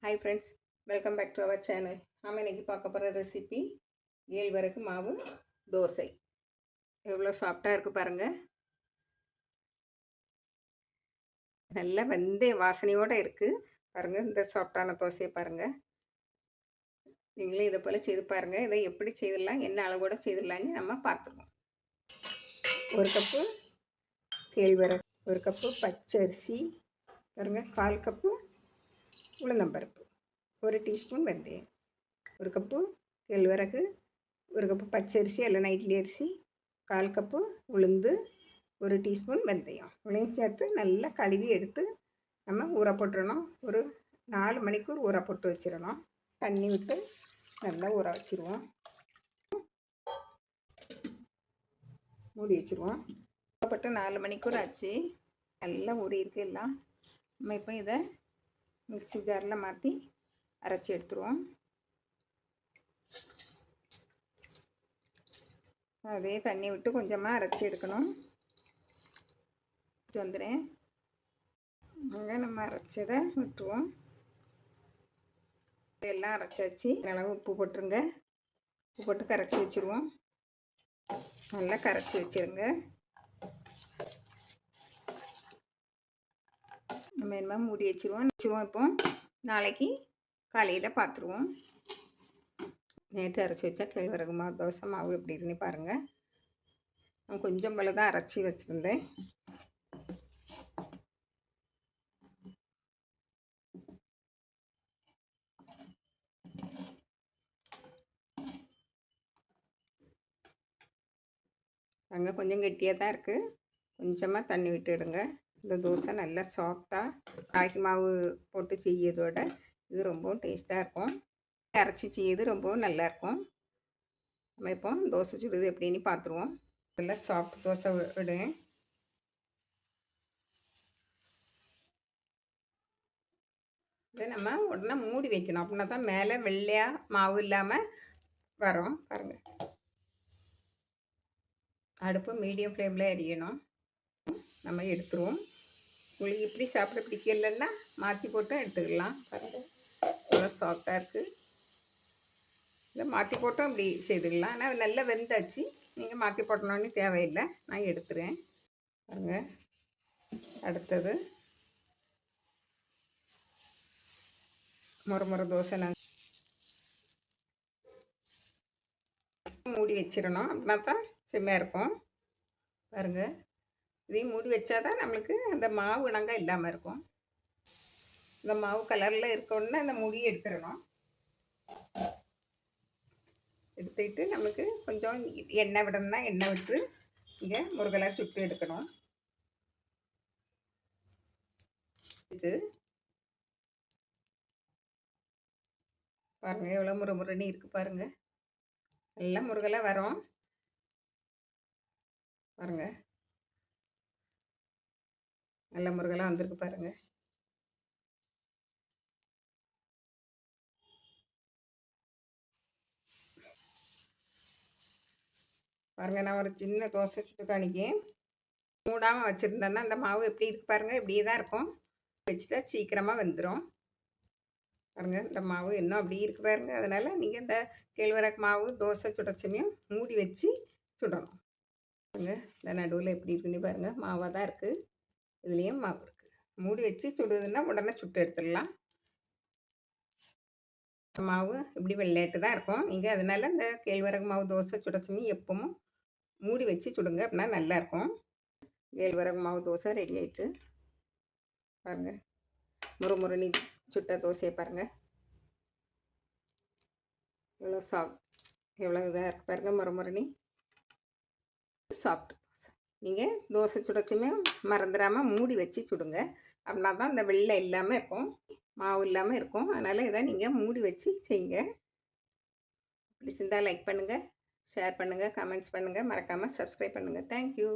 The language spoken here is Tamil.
Hi friends, welcome back to our channel. நாம் இன்றைக்கி பார்க்க போகிற ரெசிபி கேழ்வரகு மாவு தோசை. எவ்வளோ சாஃப்டாக இருக்குது பாருங்கள். நல்லா வெந்தய வாசனையோடு இருக்குது பாருங்கள். இந்த சாஃப்டான தோசையை பாருங்கள். நீங்களும் இதை போல் செய்து பாருங்கள். இதை எப்படி செய்திடலாம், என்ன அளவோடு செய்திடலான்னு நம்ம பார்த்துருவோம். ஒரு கப்பு கேழ்வரகு, ஒரு கப்பு பச்சரிசி பாருங்கள், 1/4 கப்பு உளுந்தம்பருப்பு, 1 டீஸ்பூன் வெந்தயம், 1 கப்பு கேழ்வரகு, 1 கப்பு பச்சரிசி இல்லைனா இட்லி அரிசி, 1/4 கப்பு உளுந்து, 1 டீஸ்பூன் வெந்தயம் இதையும் சேர்த்து நல்லா கழுவி எடுத்து நம்ம ஊற போட்டுடணும். ஒரு 4 மணிக்கூர் ஊற போட்டு வச்சிடணும். தண்ணி விட்டு நல்லா ஊற வச்சுருவோம். மூடி வச்சுருவோம். ஊறப்பட்டு 4 மணிக்கூர் ஆச்சு. நல்லா ஊறியிருக்கு எல்லாம். நம்ம இப்போ இதை மிக்ஸி ஜாரில் மாற்றி அரைச்சி எடுத்துருவோம். அதே தண்ணி விட்டு கொஞ்சமாக அரைச்சி எடுக்கணும். வந்துடுறேன். அங்கே நம்ம அரைச்சதை விட்டுருவோம். எல்லாம் அரைச்சாச்சு. அளவு உப்பு போட்டுருங்க. உப்பு போட்டு கரைச்சி வச்சுருவோம். நல்லா கரைச்சி வச்சுருங்க. நம்ம என்ன மூடி வச்சுருவோம். இப்போ நாளைக்கு காலையில் பார்த்துருவோம். நேற்று அரைச்சி வச்சா கேழ்வரகு மாவு தோசை மாவு எப்படி இருக்குன்னு பாருங்கள். நான் கொஞ்சம் போல தான் அரைச்சி வச்சுருந்தேன். அங்கே கொஞ்சம் கெட்டியாக தான் இருக்குது. கொஞ்சமாக தண்ணி விட்டுடுங்க. இந்த தோசை நல்லா சாஃப்டாக ராகி மாவு போட்டு செய்யறதோட இது ரொம்பவும் டேஸ்ட்டாக இருக்கும். அரைச்சி செய்யுது ரொம்பவும் நல்லாயிருக்கும். நம்ம இப்போ தோசை சுடுது எப்படின்னு பார்த்துருவோம். நல்லா சாஃப்ட் தோசை விடுங்க. இதை நம்ம உடனே மூடி வைக்கணும். அப்படின்னா தான் மேலே வெள்ளையாக மாவு இல்லாமல் வரும். பாருங்கள், அடுப்பு மீடியம் ஃப்ளேமில் எரியணும். நம்ம எடுத்துருவோம். உங்களுக்கு இப்படி சாப்பிட பிடிக்கலன்னா மாற்றி போட்டு எடுத்துக்கலாம். பாருங்கள், நல்லா சாஃப்டாக இருக்குது. இதை மாற்றி போட்டோம் இப்படி செய்துக்கலாம். ஆனால் நல்லா வெந்தாச்சு. நீங்கள் மாற்றி போட்டணுன்னு தேவையில்லை. நான் எடுத்துகிறேன். பாருங்கள், அடுத்தது முறை தோசை நான் மூடி வச்சிடணும். அப்படின்னா தான் செம்மையாக இருக்கும். பாருங்கள், இதையும் மூடி வச்சா தான் நம்மளுக்கு அந்த மாவு இணங்க இல்லாமல் இருக்கும். இந்த மாவு கலரில் இருக்கோன்னா அந்த மூடியை எடுத்துடணும். எடுத்துக்கிட்டு நம்மளுக்கு கொஞ்சம் எண்ணெய் விடணும்னா எண்ணெய் விட்டு இங்கே முருகலாக சுட்டு எடுக்கணும். பாருங்கள், எவ்வளோ முறுமுறுன்னு இருக்குது பாருங்கள். எல்லாம் முருகலாக வரும். பாருங்கள், நல்ல முருகலாக வந்திருக்கு பாருங்கள். பாருங்கள், நான் ஒரு சின்ன தோசை சுட்டு காணிக்கேன். மூடாமல் வச்சுருந்தேன்னா அந்த மாவு எப்படி இருக்கு பாருங்கள். இப்படியே தான் இருக்கும். வச்சுட்டா சீக்கிரமாக வெந்துடும். பாருங்கள், இந்த மாவு இன்னும் அப்படியே இருக்குது பாருங்கள். அதனால் நீங்கள் இந்த கேழ்வரகு மாவு தோசை சுடச்சமையும் மூடி வச்சு சுடணும். பாருங்கள், இந்த நடுவில் எப்படி இருக்குன்னு பாருங்கள். மாவாக தான் இருக்குது. இதுலேயும் மாவு இருக்குது. மூடி வச்சு சுடுதுன்னா உடனே சுட்டு எடுத்துடலாம். மாவு இப்படி வெள்ளையாட்டு தான் இருக்கும். நீங்கள் அதனால் இந்த கேழ்வரகு மாவு தோசை சுடச்சமையும் எப்பவும் மூடி வச்சு சுடுங்க. அப்படின்னா நல்லாயிருக்கும். கேழ்வரகு மாவு தோசை ரெடி ஆயிடுச்சு. பாருங்கள், முறுமுறுனி சுட்ட தோசையை பாருங்கள். எவ்வளோ சாஃப்ட், எவ்வளோ இதாக இருக்குது பாருங்கள். முறுமுறுனி சாஃப்ட் தோசை. நீங்கள் தோசை சுடச்சுமே மறந்துடாமல் மூடி வச்சு சுடுங்க. அப்படின்னா தான் இந்த வெள்ளை இல்லாமல் இருக்கும், மாவு இல்லாமல் இருக்கும். அதனால் இதை நீங்கள் மூடி வச்சு செய்யுங்க. பிடிச்சிருந்தால் லைக் பண்ணுங்கள், ஷேர் பண்ணுங்கள், கமெண்ட்ஸ் பண்ணுங்கள். மறக்காமல் சப்ஸ்கிரைப் பண்ணுங்கள். தேங்க்யூ.